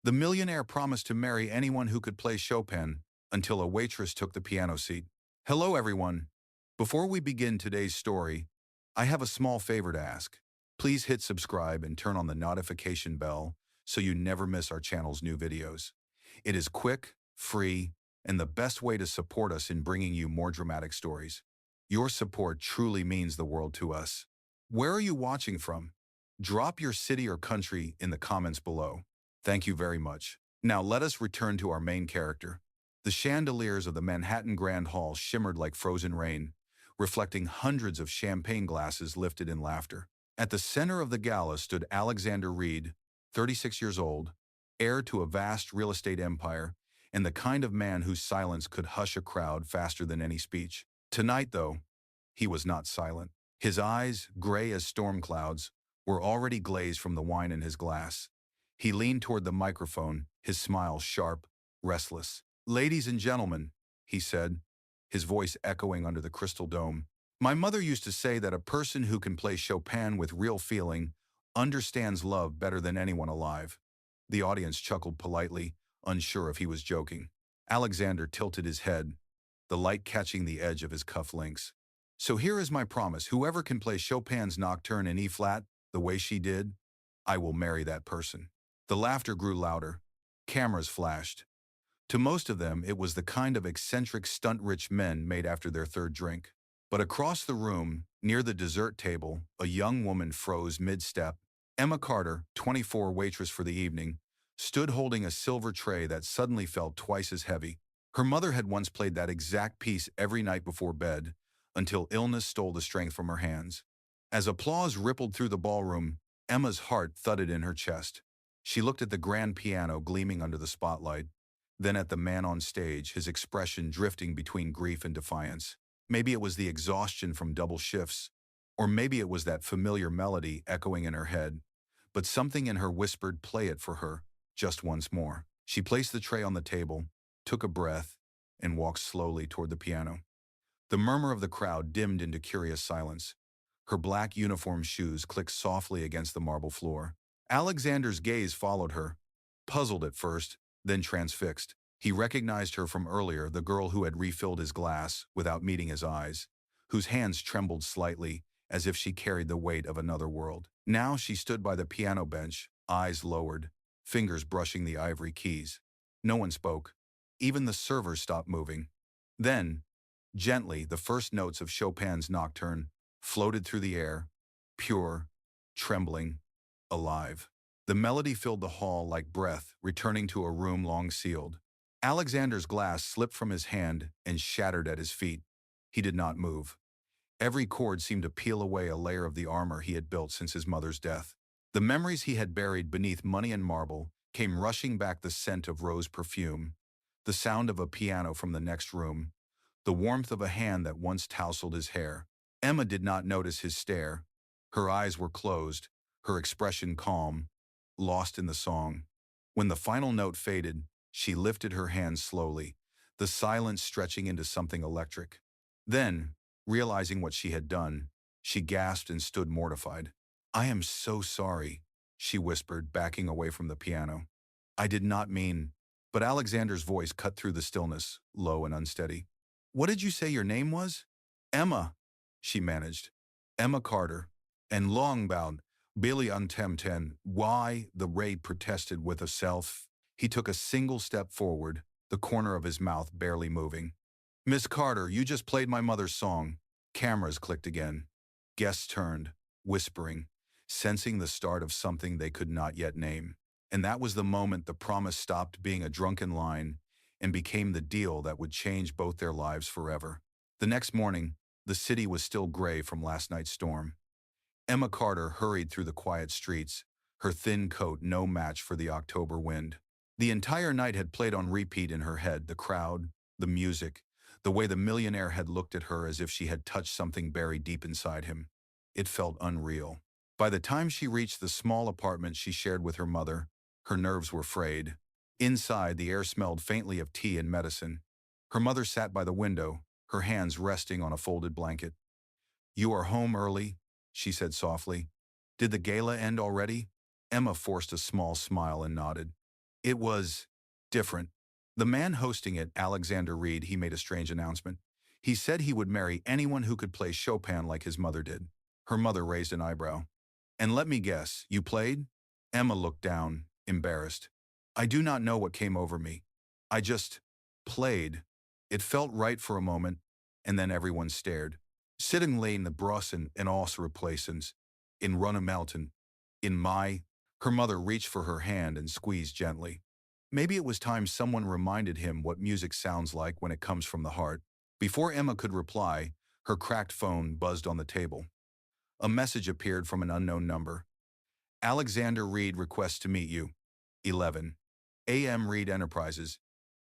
The millionaire promised to marry anyone who could play Chopin until a waitress took the piano seat. Hello, everyone. Before we begin today's story, I have a small favor to ask. Please hit subscribe and turn on the notification bell so you never miss our channel's new videos. It is quick, free, and the best way to support us in bringing you more dramatic stories. Your support truly means the world to us. Where are you watching from? Drop your city or country in the comments below. Thank you very much. Now let us return to our main character. The chandeliers of the Manhattan Grand Hall shimmered like frozen rain, reflecting hundreds of champagne glasses lifted in laughter. At the center of the gala stood Alexander Reed, 36 years old, heir to a vast real estate empire, and the kind of man whose silence could hush a crowd faster than any speech. Tonight, though, he was not silent. His eyes, gray as storm clouds, were already glazed from the wine in his glass. He leaned toward the microphone, his smile sharp, restless. "Ladies and gentlemen," he said, his voice echoing under the crystal dome, "my mother used to say that a person who can play Chopin with real feeling understands love better than anyone alive." The audience chuckled politely, unsure if he was joking. Alexander tilted his head, the light catching the edge of his cufflinks. "So here is my promise. Whoever can play Chopin's Nocturne in E-flat the way she did, I will marry that person." The laughter grew louder. Cameras flashed. To most of them, it was the kind of eccentric stunt-rich men made after their third drink. But across the room, near the dessert table, a young woman froze mid-step. Emma Carter, 24, waitress for the evening, stood holding a silver tray that suddenly felt twice as heavy. Her mother had once played that exact piece every night before bed, until illness stole the strength from her hands. As applause rippled through the ballroom, Emma's heart thudded in her chest. She looked at the grand piano gleaming under the spotlight, then at the man on stage, his expression drifting between grief and defiance. Maybe it was the exhaustion from double shifts, or maybe it was that familiar melody echoing in her head, but something in her whispered, "Play it for her, just once more." She placed the tray on the table, took a breath, and walked slowly toward the piano. The murmur of the crowd dimmed into curious silence. Her black uniform shoes clicked softly against the marble floor. Alexander's gaze followed her, puzzled at first, then transfixed. He recognized her from earlier, the girl who had refilled his glass without meeting his eyes, whose hands trembled slightly as if she carried the weight of another world. Now she stood by the piano bench, eyes lowered, fingers brushing the ivory keys. No one spoke. Even the servers stopped moving. Then, gently, the first notes of Chopin's Nocturne floated through the air, pure, trembling, alive. The melody filled the hall like breath returning to a room long sealed. Alexander's glass slipped from his hand and shattered at his feet. He did not move. Every chord seemed to peel away a layer of the armor he had built since his mother's death. The memories he had buried beneath money and marble came rushing back, the scent of rose perfume, the sound of a piano from the next room, the warmth of a hand that once tousled his hair. Emma did not notice his stare. Her eyes were closed, her expression calm, lost in the song. When the final note faded, she lifted her hands slowly, the silence stretching into something electric. Then, realizing what she had done, she gasped and stood mortified. "I am so sorry," she whispered, backing away from the piano. "I did not mean..." But Alexander's voice cut through the stillness, low and unsteady. "What did you say your name was?" "Emma," she managed. "Emma Carter." And long bowed. "Billy Untemten." "Why?" the raid protested with a self. He took a single step forward, the corner of his mouth barely moving. "Miss Carter, you just played my mother's song." Cameras clicked again. Guests turned, whispering, sensing the start of something they could not yet name. And that was the moment the promise stopped being a drunken line and became the deal that would change both their lives forever. The next morning, the city was still gray from last night's storm. Emma Carter hurried through the quiet streets, her thin coat no match for the October wind. The entire night had played on repeat in her head, the crowd, the music, the way the millionaire had looked at her as if she had touched something buried deep inside him. It felt unreal. By the time she reached the small apartment she shared with her mother, her nerves were frayed. Inside, the air smelled faintly of tea and medicine. Her mother sat by the window, her hands resting on a folded blanket. "You are home early," she said softly. "Did the gala end already?" Emma forced a small smile and nodded. It was different. The man hosting it, Alexander Reed, he made a strange announcement. He said he would marry anyone who could play Chopin like his mother did. Her mother raised an eyebrow. And let me guess, you played? Emma looked down, embarrassed. I do not know what came over me. I just played. It felt right for a moment, and then everyone stared. Sitting lane the Brossen and also replacements, in Runamelton, in my, her mother reached for her hand and squeezed gently. Maybe it was time someone reminded him what music sounds like when it comes from the heart. Before Emma could reply, her cracked phone buzzed on the table. A message appeared from an unknown number. Alexander Reed requests to meet you. 11 a.m. Reed Enterprises,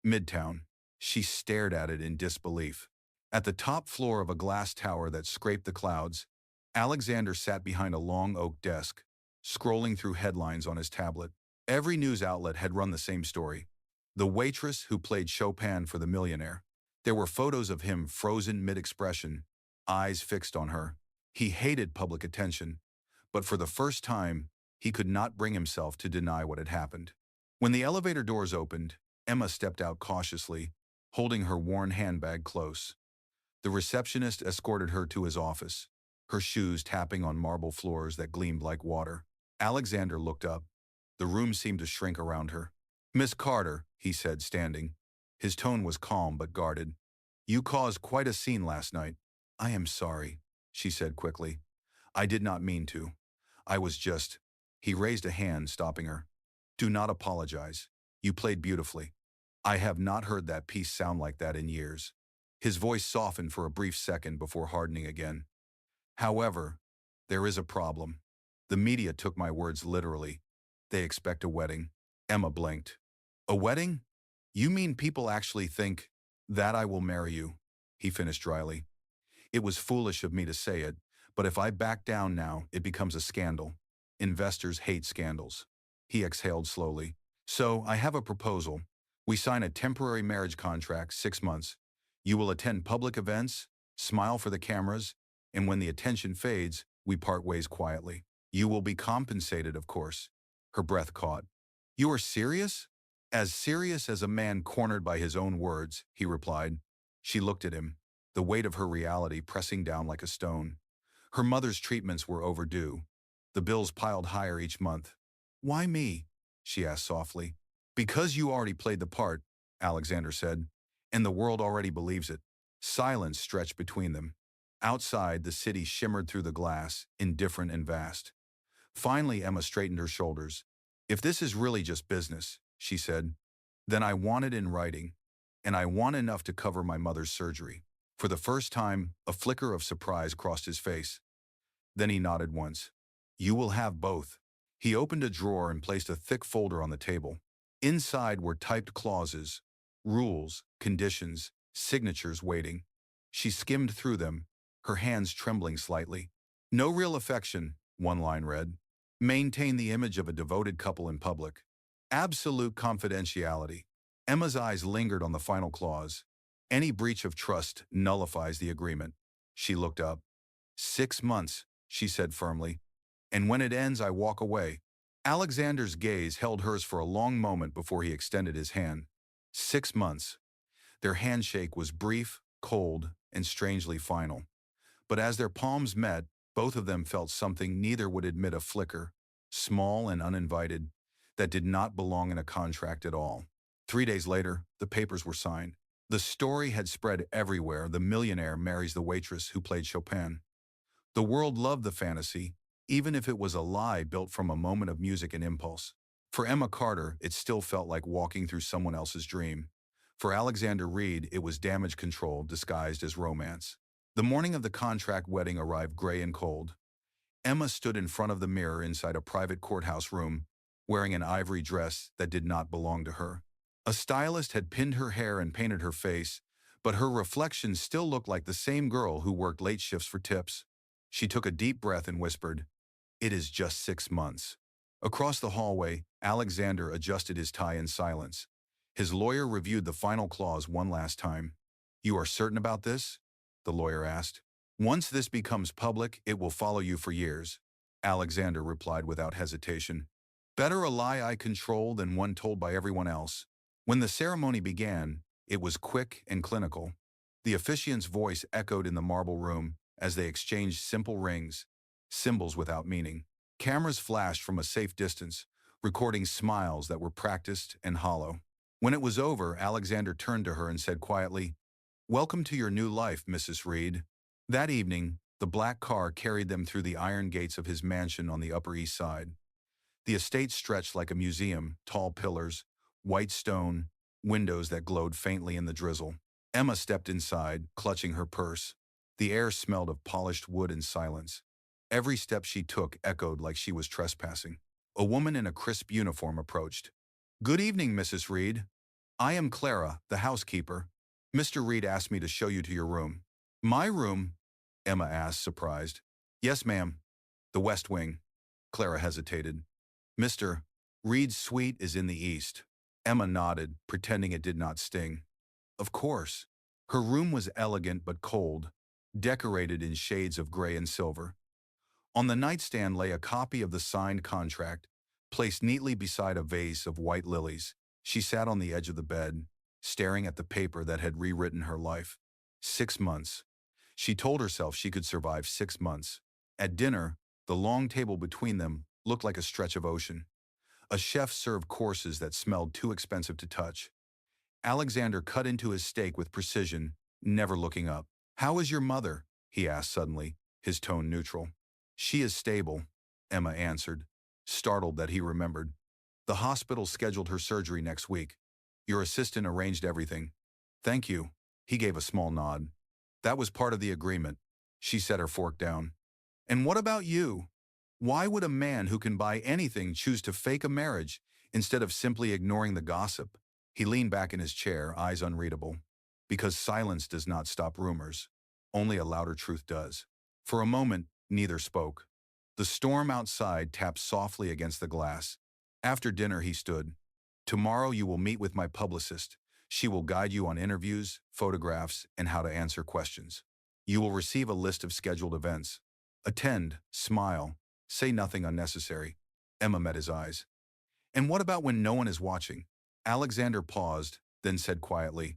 Midtown. She stared at it in disbelief. At the top floor of a glass tower that scraped the clouds, Alexander sat behind a long oak desk, scrolling through headlines on his tablet. Every news outlet had run the same story. The waitress who played Chopin for the Millionaire. There were photos of him frozen mid-expression, eyes fixed on her. He hated public attention, but for the first time, he could not bring himself to deny what had happened. When the elevator doors opened, Emma stepped out cautiously, holding her worn handbag close. The receptionist escorted her to his office, her shoes tapping on marble floors that gleamed like water. Alexander looked up. The room seemed to shrink around her. Miss Carter, he said, standing. His tone was calm but guarded. You caused quite a scene last night. I am sorry, she said quickly. I did not mean to. I was just... He raised a hand, stopping her. Do not apologize. You played beautifully. I have not heard that piece sound like that in years. His voice softened for a brief second before hardening again. However, there is a problem. The media took my words literally. They expect a wedding. Emma blinked. A wedding? You mean people actually think that I will marry you? He finished dryly. It was foolish of me to say it, but if I back down now, it becomes a scandal. Investors hate scandals. He exhaled slowly. So, I have a proposal. We sign a temporary marriage contract, 6 months. You will attend public events, smile for the cameras, and when the attention fades, we part ways quietly. You will be compensated, of course. Her breath caught. You are serious? As serious as a man cornered by his own words, he replied. She looked at him, the weight of her reality pressing down like a stone. Her mother's treatments were overdue. The bills piled higher each month. Why me? She asked softly. Because you already played the part, Alexander said, and the world already believes it. Silence stretched between them. Outside, the city shimmered through the glass, indifferent and vast. Finally, Emma straightened her shoulders. If this is really just business, she said, then I want it in writing, and I want enough to cover my mother's surgery. For the first time, a flicker of surprise crossed his face. Then he nodded once. You will have both. He opened a drawer and placed a thick folder on the table. Inside were typed clauses, rules, conditions, signatures waiting. She skimmed through them, her hands trembling slightly. No real affection, one line read. Maintain the image of a devoted couple in public. Absolute confidentiality. Emma's eyes lingered on the final clause. Any breach of trust nullifies the agreement. She looked up. 6 months, she said firmly. And when it ends, I walk away. Alexander's gaze held hers for a long moment before he extended his hand. 6 months. Their handshake was brief, cold, and strangely final. But as their palms met, both of them felt something neither would admit, a flicker, small and uninvited, that did not belong in a contract at all. 3 days later, the papers were signed. The story had spread everywhere. The millionaire marries the waitress who played Chopin. The world loved the fantasy, even if it was a lie built from a moment of music and impulse. For Emma Carter, it still felt like walking through someone else's dream. For Alexander Reed, it was damage control disguised as romance. The morning of the contract wedding arrived gray and cold. Emma stood in front of the mirror inside a private courthouse room, wearing an ivory dress that did not belong to her. A stylist had pinned her hair and painted her face, but her reflection still looked like the same girl who worked late shifts for tips. She took a deep breath and whispered, "It is just 6 months." Across the hallway, Alexander adjusted his tie in silence. His lawyer reviewed the final clause one last time. "You are certain about this?" the lawyer asked. "Once this becomes public, it will follow you for years," Alexander replied without hesitation. Better a lie I control than one told by everyone else. When the ceremony began, it was quick and clinical. The officiant's voice echoed in the marble room as they exchanged simple rings, symbols without meaning. Cameras flashed from a safe distance, recording smiles that were practiced and hollow. When it was over, Alexander turned to her and said quietly, "Welcome to your new life, Mrs. Reed." That evening, the black car carried them through the iron gates of his mansion on the Upper East Side. The estate stretched like a museum, tall pillars, white stone, windows that glowed faintly in the drizzle. Emma stepped inside, clutching her purse. The air smelled of polished wood and silence. Every step she took echoed like she was trespassing. A woman in a crisp uniform approached. "Good evening, Mrs. Reed. I am Clara, the housekeeper. Mr. Reed asked me to show you to your room." "My room?" Emma asked, surprised. "Yes, ma'am. The West Wing." Clara hesitated. "Mr. Reed's suite is in the east." Emma nodded, pretending it did not sting. Of course. Her room was elegant but cold, decorated in shades of gray and silver. On the nightstand lay a copy of the signed contract, placed neatly beside a vase of white lilies. She sat on the edge of the bed, staring at the paper that had rewritten her life. 6 months. She told herself she could survive 6 months. At dinner, the long table between them looked like a stretch of ocean. A chef served courses that smelled too expensive to touch. Alexander cut into his steak with precision, never looking up. "How is your mother?" he asked suddenly, his tone neutral. "She is stable," Emma answered, startled that he remembered. "The hospital scheduled her surgery next week. Your assistant arranged everything." "Thank you." He gave a small nod. "That was part of the agreement." She set her fork down. "And what about you? Why would a man who can buy anything choose to fake a marriage instead of simply ignoring the gossip?" He leaned back in his chair, eyes unreadable. "Because silence does not stop rumors. Only a louder truth does." For a moment, neither spoke. The storm outside tapped softly against the glass. After dinner, he stood. "Tomorrow you will meet with my publicist. She will guide you on interviews, photographs, and how to answer questions. You will receive a list of scheduled events. Attend, smile, say nothing unnecessary." Emma met his eyes. "And what about when no one is watching?" Alexander paused, then said quietly,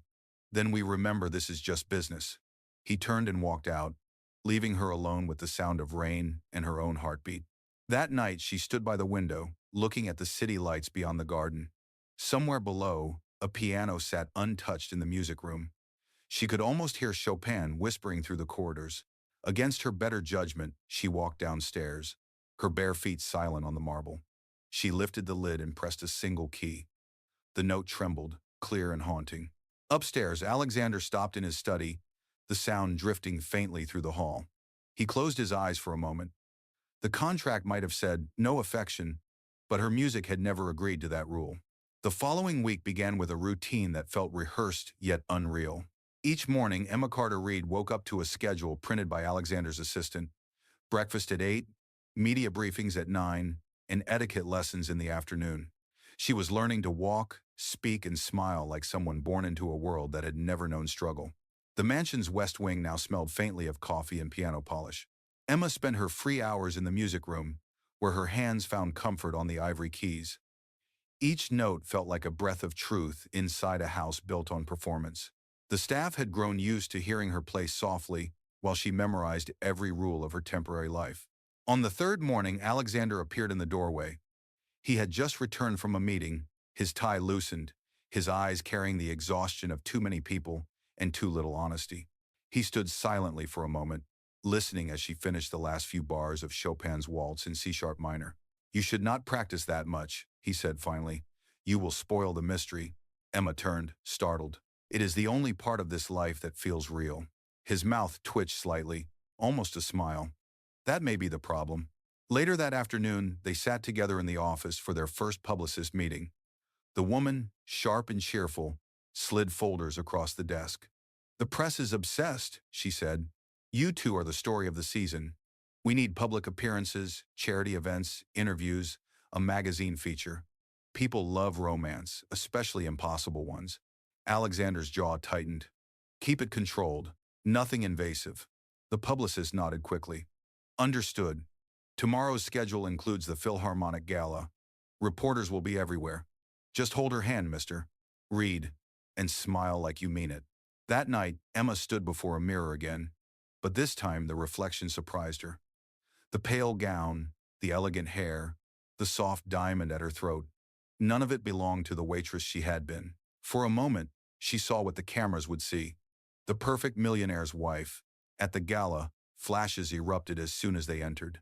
"Then we remember this is just business." He turned and walked out, leaving her alone with the sound of rain and her own heartbeat. That night, she stood by the window, looking at the city lights beyond the garden. Somewhere below, a piano sat untouched in the music room. She could almost hear Chopin whispering through the corridors. Against her better judgment, she walked downstairs, her bare feet silent on the marble. She lifted the lid and pressed a single key. The note trembled, clear and haunting. Upstairs, Alexander stopped in his study, the sound drifting faintly through the hall. He closed his eyes for a moment. The contract might have said, "no affection," but her music had never agreed to that rule. The following week began with a routine that felt rehearsed yet unreal. Each morning, Emma Carter Reed woke up to a schedule printed by Alexander's assistant. Breakfast at 8, media briefings at 9, and etiquette lessons in the afternoon. She was learning to walk, speak, and smile like someone born into a world that had never known struggle. The mansion's west wing now smelled faintly of coffee and piano polish. Emma spent her free hours in the music room, where her hands found comfort on the ivory keys. Each note felt like a breath of truth inside a house built on performance. The staff had grown used to hearing her play softly while she memorized every rule of her temporary life. On the third morning, Alexander appeared in the doorway. He had just returned from a meeting, his tie loosened, his eyes carrying the exhaustion of too many people and too little honesty. He stood silently for a moment, listening as she finished the last few bars of Chopin's waltz in C-sharp minor. "You should not practice that much," he said finally. "You will spoil the mystery." Emma turned, startled. "It is the only part of this life that feels real." His mouth twitched slightly, almost a smile. "That may be the problem." Later that afternoon, they sat together in the office for their first publicist meeting. The woman, sharp and cheerful, slid folders across the desk. "The press is obsessed," she said. "You two are the story of the season. We need public appearances, charity events, interviews, a magazine feature. People love romance, especially impossible ones." Alexander's jaw tightened. "Keep it controlled. Nothing invasive." The publicist nodded quickly. "Understood. Tomorrow's schedule includes the Philharmonic Gala. Reporters will be everywhere. Just hold her hand, mister. Read, and smile like you mean it. That night, Emma stood before a mirror again, but this time the reflection surprised her. The pale gown, the elegant hair, the soft diamond at her throat, none of it belonged to the waitress she had been. For a moment, she saw what the cameras would see. The perfect millionaire's wife. At the gala, flashes erupted as soon as they entered.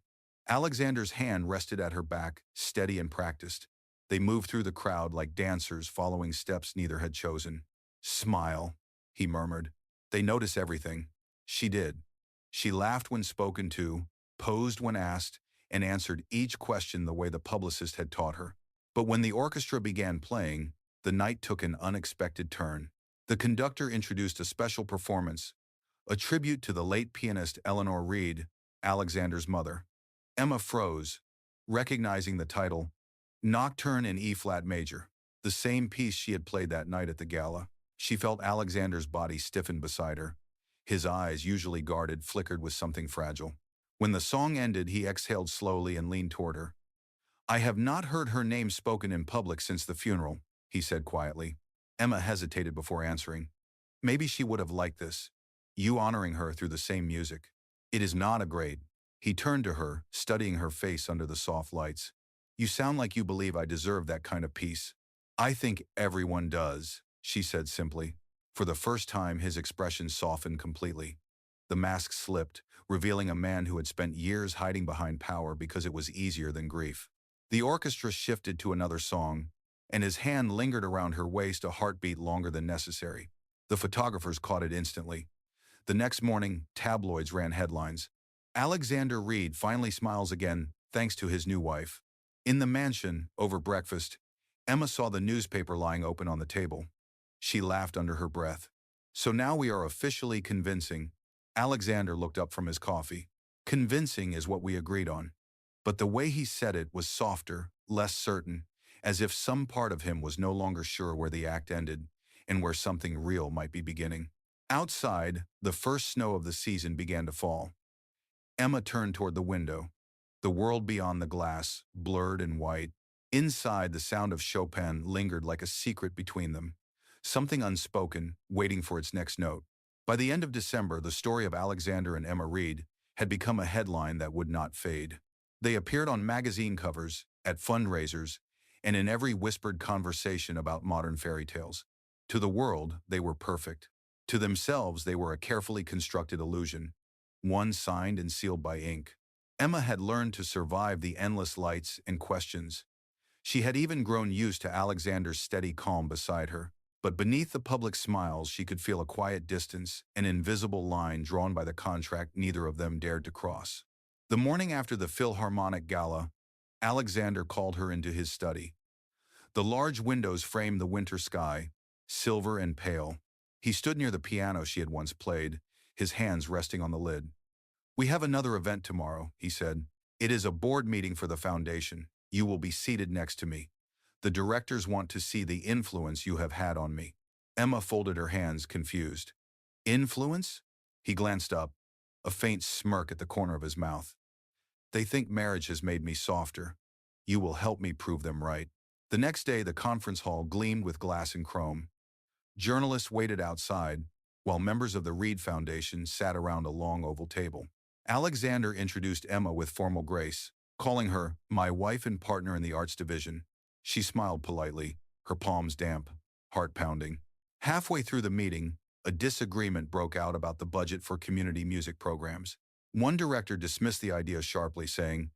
Alexander's hand rested at her back, steady and practiced. They moved through the crowd like dancers following steps neither had chosen. Smile, he murmured. They notice everything. She did. She laughed when spoken to, posed when asked, and answered each question the way the publicist had taught her. But when the orchestra began playing, the night took an unexpected turn. The conductor introduced a special performance, a tribute to the late pianist Eleanor Reed, Alexander's mother. Emma froze, recognizing the title, Nocturne in E-flat major, the same piece she had played that night at the gala. She felt Alexander's body stiffen beside her. His eyes, usually guarded, flickered with something fragile. When the song ended, he exhaled slowly and leaned toward her. I have not heard her name spoken in public since the funeral, he said quietly. Emma hesitated before answering. Maybe she would have liked this. You honoring her through the same music. It is not a grade. He turned to her, studying her face under the soft lights. You sound like you believe I deserve that kind of peace. I think everyone does, she said simply. For the first time, his expression softened completely. The mask slipped, revealing a man who had spent years hiding behind power because it was easier than grief. The orchestra shifted to another song, and his hand lingered around her waist a heartbeat longer than necessary. The photographers caught it instantly. The next morning, tabloids ran headlines. Alexander Reed finally smiles again, thanks to his new wife. In the mansion, over breakfast, Emma saw the newspaper lying open on the table. She laughed under her breath. So now we are officially convincing. Alexander looked up from his coffee. Convincing is what we agreed on. But the way he said it was softer, less certain, as if some part of him was no longer sure where the act ended and where something real might be beginning. Outside, the first snow of the season began to fall. Emma turned toward the window. The world beyond the glass, blurred and white. Inside, the sound of Chopin lingered like a secret between them, something unspoken, waiting for its next note. By the end of December, the story of Alexander and Emma Reed had become a headline that would not fade. They appeared on magazine covers, at fundraisers, and in every whispered conversation about modern fairy tales. To the world, they were perfect. To themselves, they were a carefully constructed illusion, one signed and sealed by ink. Emma had learned to survive the endless lights and questions. She had even grown used to Alexander's steady calm beside her. But beneath the public smiles, she could feel a quiet distance, an invisible line drawn by the contract neither of them dared to cross. The morning after the Philharmonic Gala, Alexander called her into his study. The large windows framed the winter sky, silver and pale. He stood near the piano she had once played, his hands resting on the lid. We have another event tomorrow, he said. It is a board meeting for the foundation. You will be seated next to me. The directors want to see the influence you have had on me. Emma folded her hands, confused. Influence? He glanced up, a faint smirk at the corner of his mouth. They think marriage has made me softer. You will help me prove them right. The next day, the conference hall gleamed with glass and chrome. Journalists waited outside, while members of the Reed Foundation sat around a long oval table. Alexander introduced Emma with formal grace, calling her my wife and partner in the arts division. She smiled politely, her palms damp, heart pounding. Halfway through the meeting, a disagreement broke out about the budget for community music programs. One director dismissed the idea sharply, saying,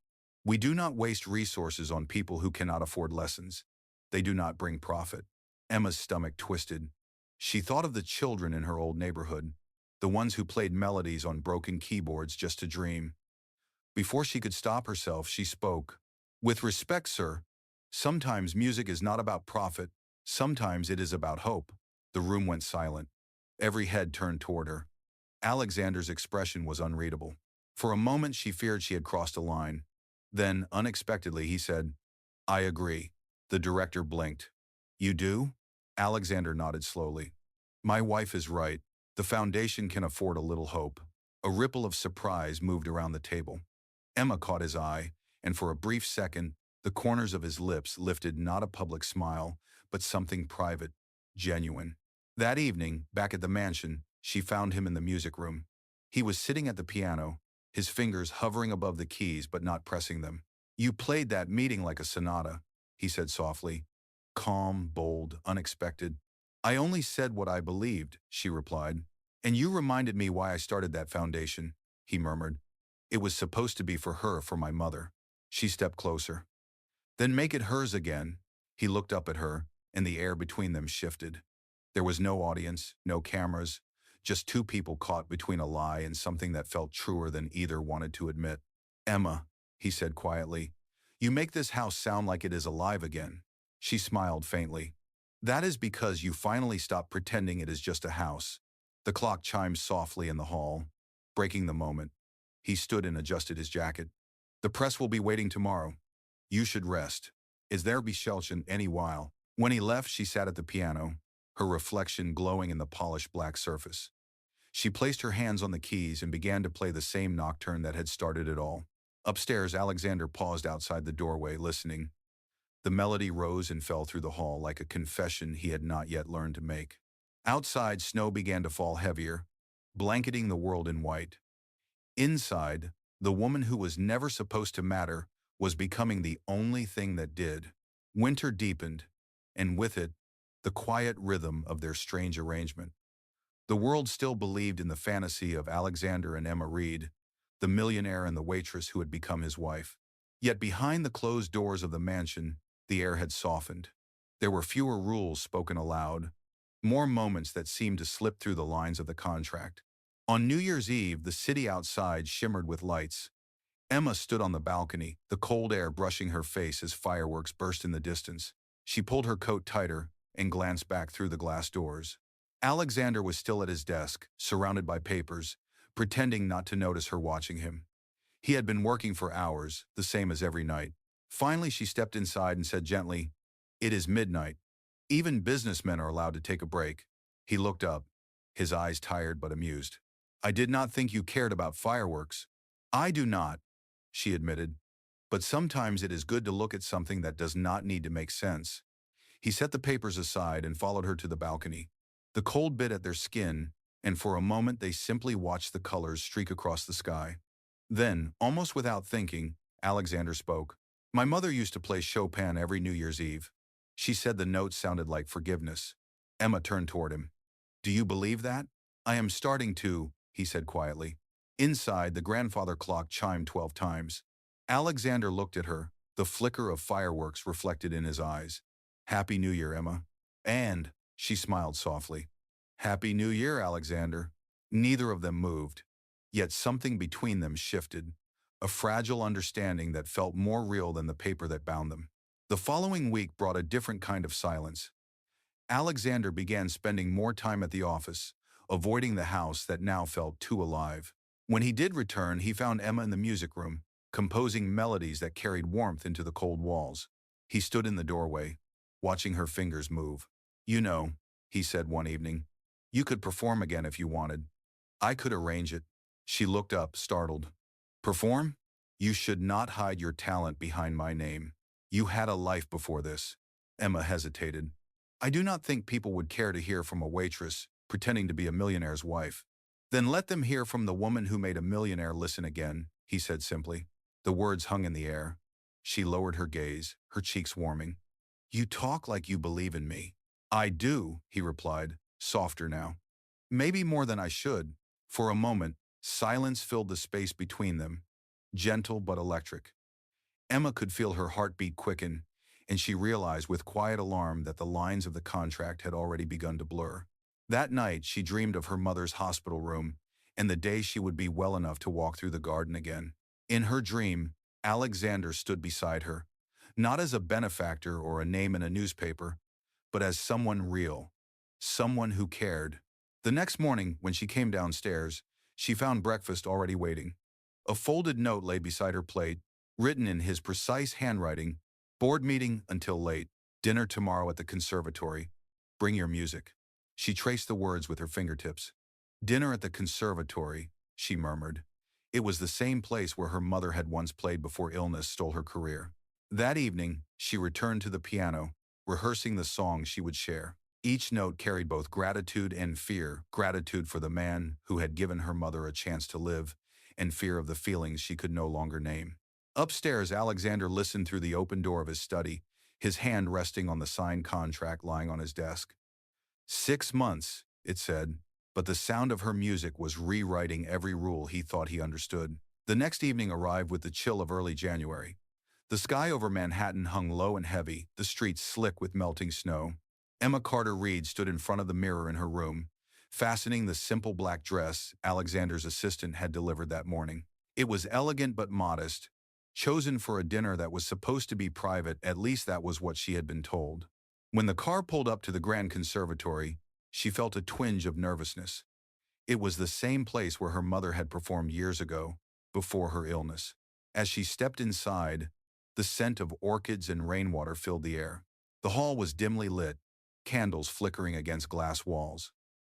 "We do not waste resources on people who cannot afford lessons. They do not bring profit." Emma's stomach twisted. She thought of the children in her old neighborhood, the ones who played melodies on broken keyboards just to dream. Before she could stop herself, she spoke. With respect, sir, sometimes music is not about profit, sometimes it is about hope. The room went silent. Every head turned toward her. Alexander's expression was unreadable. For a moment she feared she had crossed a line. Then, unexpectedly, he said, I agree. The director blinked. You do? Alexander nodded slowly. My wife is right. The foundation can afford a little hope. A ripple of surprise moved around the table. Emma caught his eye, and for a brief second, The corners of his lips lifted not a public smile, but something private, genuine. That evening, back at the mansion, she found him in the music room. He was sitting at the piano, his fingers hovering above the keys but not pressing them. "You played that meeting like a sonata," he said softly. Calm, bold, unexpected. "I only said what I believed," she replied. "And you reminded me why I started that foundation," he murmured. "It was supposed to be for her, for my mother." She stepped closer. "Then make it hers again." He looked up at her, and the air between them shifted. There was no audience, no cameras, just two people caught between a lie and something that felt truer than either wanted to admit. "Emma," he said quietly, "you make this house sound like it is alive again." She smiled faintly. "That is because you finally stopped pretending it is just a house." The clock chimed softly in the hall, breaking the moment. He stood and adjusted his jacket. "The press will be waiting tomorrow. You should rest. Is there be Shelton any while?" When he left, she sat at the piano, her reflection glowing in the polished black surface. She placed her hands on the keys and began to play the same nocturne that had started it all. Upstairs, Alexander paused outside the doorway, listening. The melody rose and fell through the hall like a confession he had not yet learned to make. Outside, snow began to fall heavier, blanketing the world in white. Inside, the woman who was never supposed to matter was becoming the only thing that did. Winter deepened, and with it, the quiet rhythm of their strange arrangement. The world still believed in the fantasy of Alexander and Emma Reed, the millionaire and the waitress who had become his wife. Yet behind the closed doors of the mansion, the air had softened. There were fewer rules spoken aloud, more moments that seemed to slip through the lines of the contract. On New Year's Eve, the city outside shimmered with lights. Emma stood on the balcony, the cold air brushing her face as fireworks burst in the distance. She pulled her coat tighter and glanced back through the glass doors. Alexander was still at his desk, surrounded by papers, pretending not to notice her watching him. He had been working for hours, the same as every night. Finally, she stepped inside and said gently, "It is midnight. Even businessmen are allowed to take a break." He looked up, his eyes tired but amused. "I did not think you cared about fireworks." "I do not," she admitted. "But sometimes it is good to look at something that does not need to make sense." He set the papers aside and followed her to the balcony. The cold bit at their skin, and for a moment they simply watched the colors streak across the sky. Then, almost without thinking, Alexander spoke. "My mother used to play Chopin every New Year's Eve." She said the notes sounded like forgiveness. Emma turned toward him. "Do you believe that?" "I am starting to," he said quietly. Inside, the grandfather clock chimed 12 times. Alexander looked at her, the flicker of fireworks reflected in his eyes. "Happy New Year, Emma." "And," she smiled softly. "Happy New Year, Alexander." Neither of them moved. Yet something between them shifted, a fragile understanding that felt more real than the paper that bound them. The following week brought a different kind of silence. Alexander began spending more time at the office, avoiding the house that now felt too alive. When he did return, he found Emma in the music room, composing melodies that carried warmth into the cold walls. He stood in the doorway, watching her fingers move. "You know," he said one evening, "you could perform again if you wanted. I could arrange it." She looked up, startled. "Perform? You should not hide your talent behind my name. You had a life before this." Emma hesitated. "I do not think people would care to hear from a waitress pretending to be a millionaire's wife." "Then let them hear from the woman who made a millionaire listen again," he said simply. The words hung in the air. She lowered her gaze, her cheeks warming. "You talk like you believe in me." "I do," he replied, softer now. "Maybe more than I should." For a moment, silence filled the space between them, gentle but electric. Emma could feel her heartbeat quicken, and she realized with quiet alarm that the lines of the contract had already begun to blur. That night, she dreamed of her mother's hospital room and the day she would be well enough to walk through the garden again. In her dream, Alexander stood beside her, not as a benefactor or a name in a newspaper, but as someone real, someone who cared. The next morning, when she came downstairs, she found breakfast already waiting. A folded note lay beside her plate, written in his precise handwriting, "Board meeting until late. Dinner tomorrow at the conservatory. Bring your music." She traced the words with her fingertips. "Dinner at the conservatory," she murmured. It was the same place where her mother had once played before illness stole her career. That evening, she returned to the piano, rehearsing the songs she would share. Each note carried both gratitude and fear, gratitude for the man who had given her mother a chance to live, and fear of the feelings she could no longer name. Upstairs, Alexander listened through the open door of his study, his hand resting on the signed contract lying on his desk. 6 months, it said, but the sound of her music was rewriting every rule he thought he understood. The next evening arrived with the chill of early January. The sky over Manhattan hung low and heavy, the streets slick with melting snow. Emma Carter Reed stood in front of the mirror in her room, fastening the simple black dress Alexander's assistant had delivered that morning. It was elegant but modest, chosen for a dinner that was supposed to be private, at least that was what she had been told. When the car pulled up to the Grand Conservatory, she felt a twinge of nervousness. It was the same place where her mother had performed years ago, before her illness. As she stepped inside, the scent of orchids and rainwater filled the air. The hall was dimly lit, candles flickering against glass walls.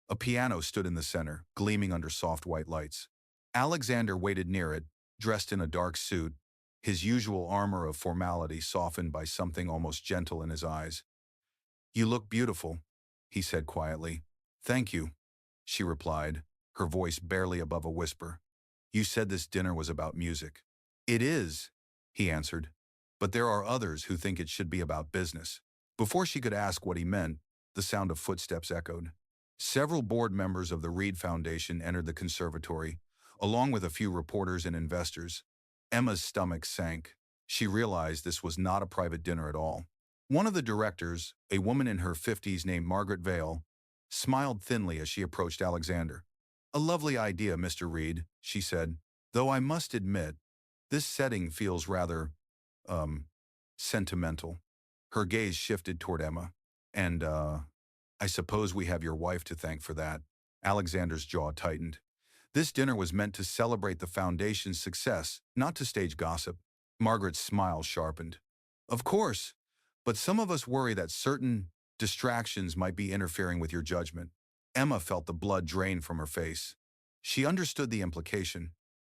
A piano stood in the center, gleaming under soft white lights. Alexander waited near it, dressed in a dark suit, his usual armor of formality softened by something almost gentle in his eyes. "You look beautiful," he said quietly. "Thank you," she replied, her voice barely above a whisper. "You said this dinner was about music." "It is," he answered, "but there are others who think it should be about business." Before she could ask what he meant, the sound of footsteps echoed. Several board members of the Reed Foundation entered the conservatory, along with a few reporters and investors. Emma's stomach sank. She realized this was not a private dinner at all. One of the directors, a woman in her 50s named Margaret Vale, smiled thinly as she approached Alexander. "A lovely idea, Mr. Reed," she said, "though I must admit, this setting feels rather, sentimental." Her gaze shifted toward Emma. "And, I suppose we have your wife to thank for that." Alexander's jaw tightened. This dinner was meant to celebrate the foundation's success, not to stage gossip. Margaret's smile sharpened. "Of course, but some of us worry that certain distractions might be interfering with your judgment." Emma felt the blood drain from her face. She understood the implication.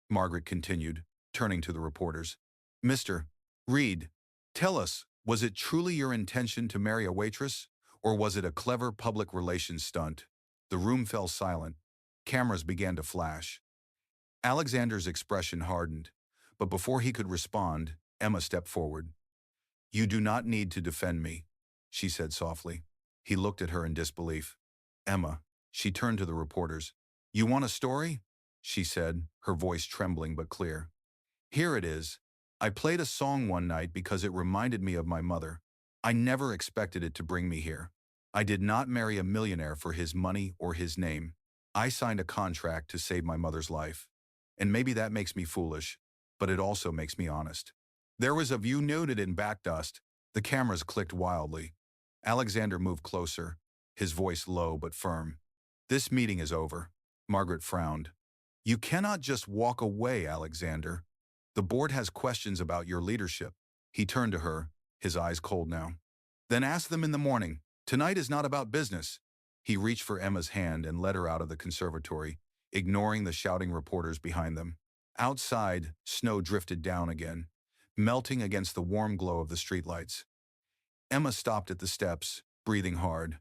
Margaret continued, turning to the reporters. "Mr. Reed, tell us, was it truly your intention to marry a waitress, or was it a clever public relations stunt?" The room fell silent. Cameras began to flash. Alexander's expression hardened, but before he could respond, Emma stepped forward. "You do not need to defend me," she said softly. He looked at her in disbelief. "Emma," she turned to the reporters. "You want a story?" she said, her voice trembling but clear. "Here it is. I played a song one night because it reminded me of my mother. I never expected it to bring me here. I did not marry a millionaire for his money or his name. I signed a contract to save my mother's life. And maybe that makes me foolish, but it also makes me honest." There was a view noted in backdust. The cameras clicked wildly. Alexander moved closer, his voice low but firm. "This meeting is over." Margaret frowned. "You cannot just walk away, Alexander. The board has questions about your leadership." He turned to her, his eyes cold now. "Then ask them in the morning. Tonight is not about business." He reached for Emma's hand and led her out of the conservatory, ignoring the shouting reporters behind them. Outside, snow drifted down again, melting against the warm glow of the streetlights. Emma stopped at the steps, breathing hard.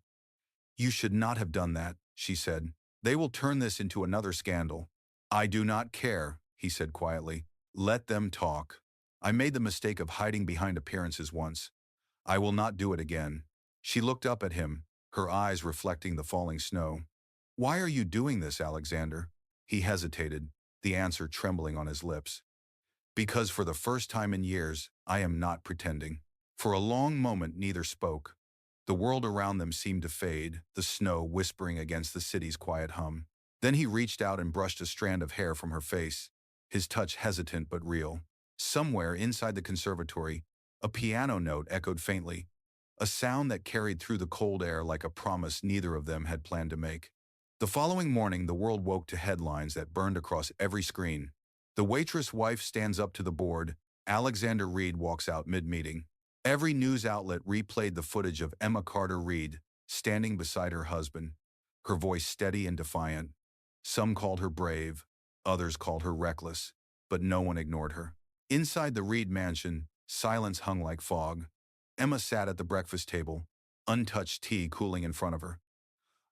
"You should not have done that," she said. "They will turn this into another scandal." "I do not care," he said quietly. "Let them talk. I made the mistake of hiding behind appearances once. I will not do it again." She looked up at him, her eyes reflecting the falling snow. "Why are you doing this, Alexander?" He hesitated, the answer trembling on his lips. "Because for the first time in years, I am not pretending." For a long moment neither spoke. The world around them seemed to fade, the snow whispering against the city's quiet hum. Then he reached out and brushed a strand of hair from her face, his touch hesitant but real. Somewhere inside the conservatory, a piano note echoed faintly, a sound that carried through the cold air like a promise neither of them had planned to make. The following morning, the world woke to headlines that burned across every screen. The waitress wife stands up to the board. Alexander Reed walks out mid-meeting. Every news outlet replayed the footage of Emma Carter Reed standing beside her husband, her voice steady and defiant. Some called her brave, others called her reckless, but no one ignored her. Inside the Reed mansion, Silence hung like fog. Emma sat at the breakfast table, untouched tea cooling in front of her.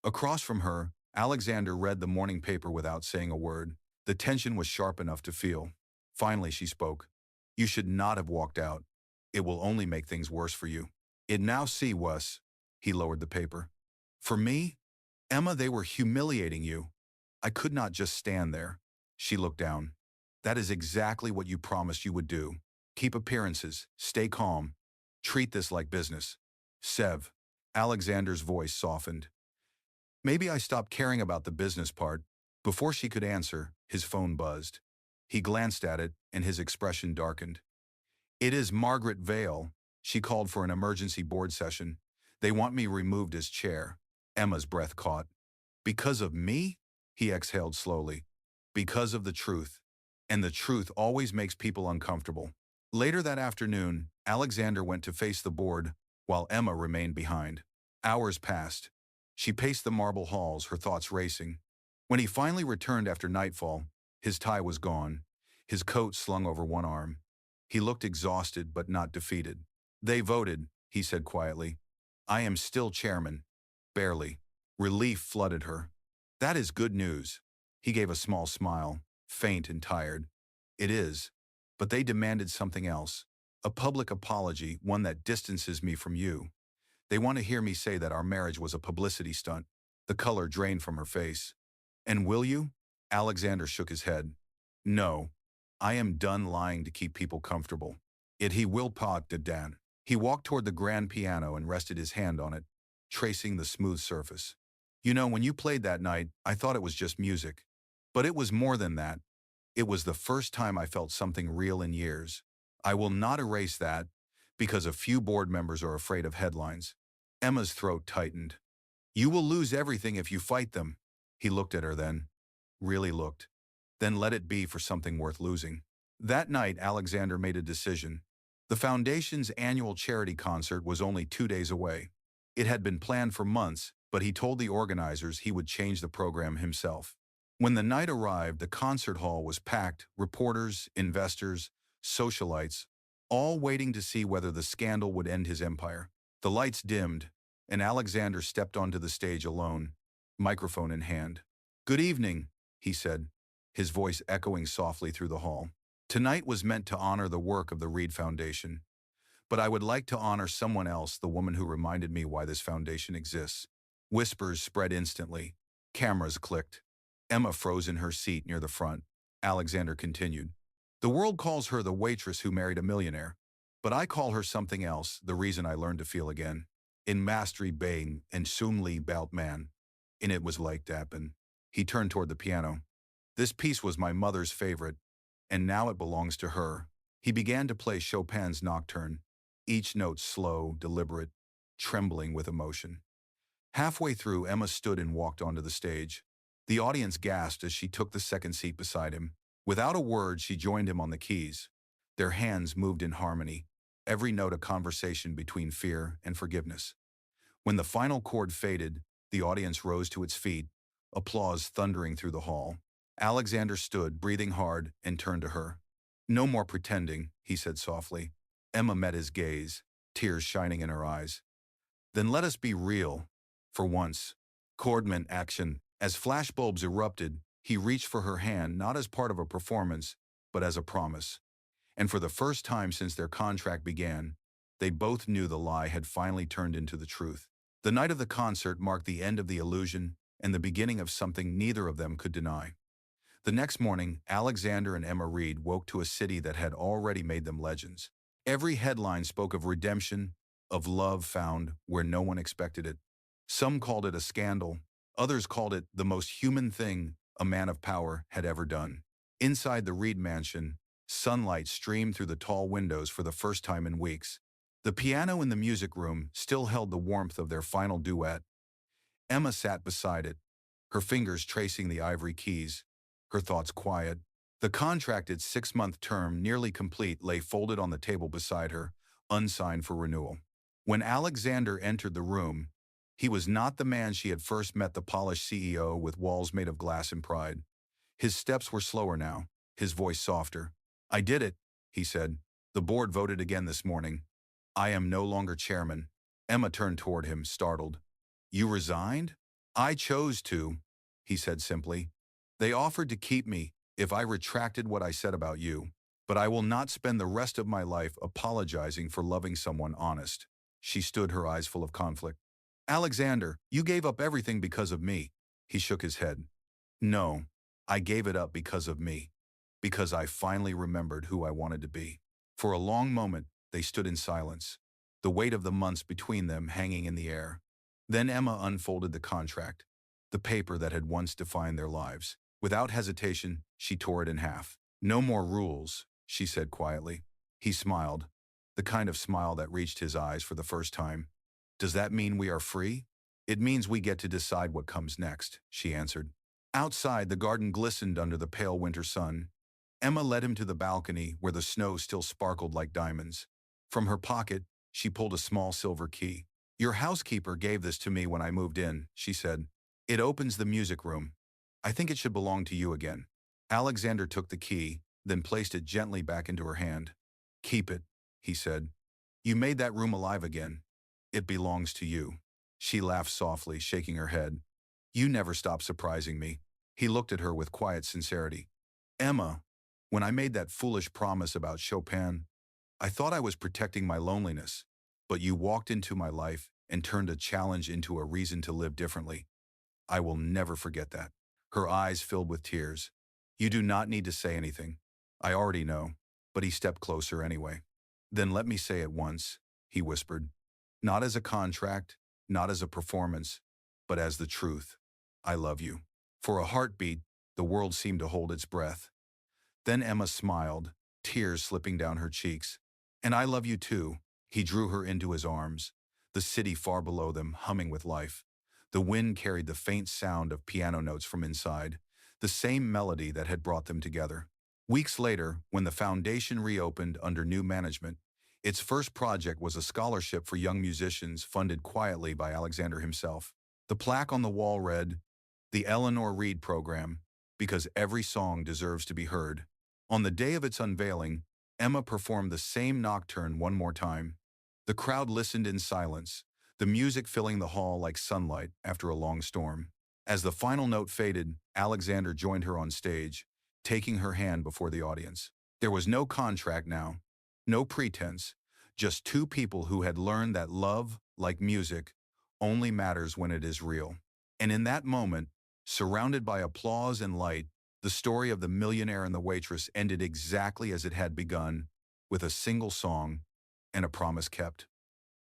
Across from her, Alexander read the morning paper without saying a word. The tension was sharp enough to feel. Finally, she spoke. You should not have walked out. It will only make things worse for you. It now see was. He lowered the paper. For me? Emma, they were humiliating you. I could not just stand there. She looked down. That is exactly what you promised you would do. Keep appearances, stay calm. Treat this like business. Sev. Alexander's voice softened. Maybe I stopped caring about the business part. Before she could answer, his phone buzzed. He glanced at it, and his expression darkened. It is Margaret Vale. She called for an emergency board session. They want me removed as chair. Emma's breath caught. Because of me? He exhaled slowly. Because of the truth. And the truth always makes people uncomfortable. Later that afternoon, Alexander went to face the board, while Emma remained behind. Hours passed. She paced the marble halls, her thoughts racing. When he finally returned after nightfall, his tie was gone, his coat slung over one arm. He looked exhausted but not defeated. They voted, he said quietly. I am still chairman. Barely. Relief flooded her. That is good news. He gave a small smile, faint and tired. It is. But they demanded something else. A public apology, one that distances me from you. They want to hear me say that our marriage was a publicity stunt. The color drained from her face. And will you? Alexander shook his head. No. I am done lying to keep people comfortable. Yet he will pas de Dan. He walked toward the grand piano and rested his hand on it, tracing the smooth surface. You know, when you played that night, I thought it was just music. But it was more than that. It was the first time I felt something real in years. I will not erase that, because a few board members are afraid of headlines. Emma's throat tightened. You will lose everything if you fight them. He looked at her then. Really looked. Then let it be for something worth losing. That night, Alexander made a decision. The foundation's annual charity concert was only 2 days away. It had been planned for months, but he told the organizers he would change the program himself. When the night arrived, the concert hall was packed, reporters, investors, socialites, all waiting to see whether the scandal would end his empire. The lights dimmed, and Alexander stepped onto the stage alone, microphone in hand. Good evening, he said, his voice echoing softly through the hall. Tonight was meant to honor the work of the Reed Foundation. But I would like to honor someone else, the woman who reminded me why this foundation exists. Whispers spread instantly. Cameras clicked. Emma froze in her seat near the front. Alexander continued. The world calls her the waitress who married a millionaire. But I call her something else, the reason I learned to feel again. In mastery bang and sumli bout man. And it was like dappen. He turned toward the piano. This piece was my mother's favorite, and now it belongs to her. He began to play Chopin's Nocturne, each note slow, deliberate, trembling with emotion. Halfway through, Emma stood and walked onto the stage. The audience gasped as she took the second seat beside him. Without a word, she joined him on the keys. Their hands moved in harmony, every note a conversation between fear and forgiveness. When the final chord faded, the audience rose to its feet, applause thundering through the hall. Alexander stood, breathing hard, and turned to her. No more pretending, he said softly. Emma met his gaze, tears shining in her eyes. Then let us be real. For once. Chordman action. As flashbulbs erupted, he reached for her hand not as part of a performance, but as a promise. And for the first time since their contract began, they both knew the lie had finally turned into the truth. The night of the concert marked the end of the illusion and the beginning of something neither of them could deny. The next morning, Alexander and Emma Reed woke to a city that had already made them legends. Every headline spoke of redemption, of love found where no one expected it. Some called it a scandal. Others called it the most human thing a man of power had ever done. Inside the Reed mansion, sunlight streamed through the tall windows for the first time in weeks. The piano in the music room still held the warmth of their final duet. Emma sat beside it, her fingers tracing the ivory keys, her thoughts quiet. The contracted 6-month term, nearly complete, lay folded on the table beside her, unsigned for renewal. When Alexander entered the room, he was not the man she had first met, the polished CEO with walls made of glass and pride. His steps were slower now, his voice softer. I did it, he said. The board voted again this morning. I am no longer chairman. Emma turned toward him, startled. You resigned? I chose to, he said simply. They offered to keep me if I retracted what I said about you, but I will not spend the rest of my life apologizing for loving someone honest. She stood, her eyes full of conflict. Alexander, you gave up everything because of me. He shook his head. No, I gave it up because of me. Because I finally remembered who I wanted to be. For a long moment, they stood in silence, the weight of the months between them hanging in the air. Then Emma unfolded the contract, the paper that had once defined their lives. Without hesitation, she tore it in half. No more rules, she said quietly. He smiled, the kind of smile that reached his eyes for the first time. Does that mean we are free? It means we get to decide what comes next, she answered. Outside, the garden glistened under the pale winter sun. Emma led him to the balcony where the snow still sparkled like diamonds. From her pocket, she pulled a small silver key. Your housekeeper gave this to me when I moved in, she said. It opens the music room. I think it should belong to you again. Alexander took the key, then placed it gently back into her hand. Keep it, he said. You made that room alive again. It belongs to you. She laughed softly, shaking her head. You never stop surprising me. He looked at her with quiet sincerity. Emma, when I made that foolish promise about Chopin, I thought I was protecting my loneliness, but you walked into my life and turned a challenge into a reason to live differently. I will never forget that. Her eyes filled with tears. You do not need to say anything. I already know, but he stepped closer anyway. Then let me say it once, he whispered. Not as a contract, not as a performance, but as the truth. I love you. For a heartbeat, the world seemed to hold its breath. Then Emma smiled, tears slipping down her cheeks. And I love you too. He drew her into his arms, the city far below them humming with life. The wind carried the faint sound of piano notes from inside, the same melody that had brought them together. Weeks later, when the foundation reopened under new management, its first project was a scholarship for young musicians funded quietly by Alexander himself. The plaque on the wall read, "The Eleanor Reed Program, because every song deserves to be heard." On the day of its unveiling, Emma performed the same nocturne one more time. The crowd listened in silence, the music filling the hall like sunlight after a long storm. As the final note faded, Alexander joined her on stage, taking her hand before the audience. There was no contract now, no pretense, just two people who had learned that love, like music, only matters when it is real. And in that moment, surrounded by applause and light, the story of the millionaire and the waitress ended exactly as it had begun, with a single song and a promise kept.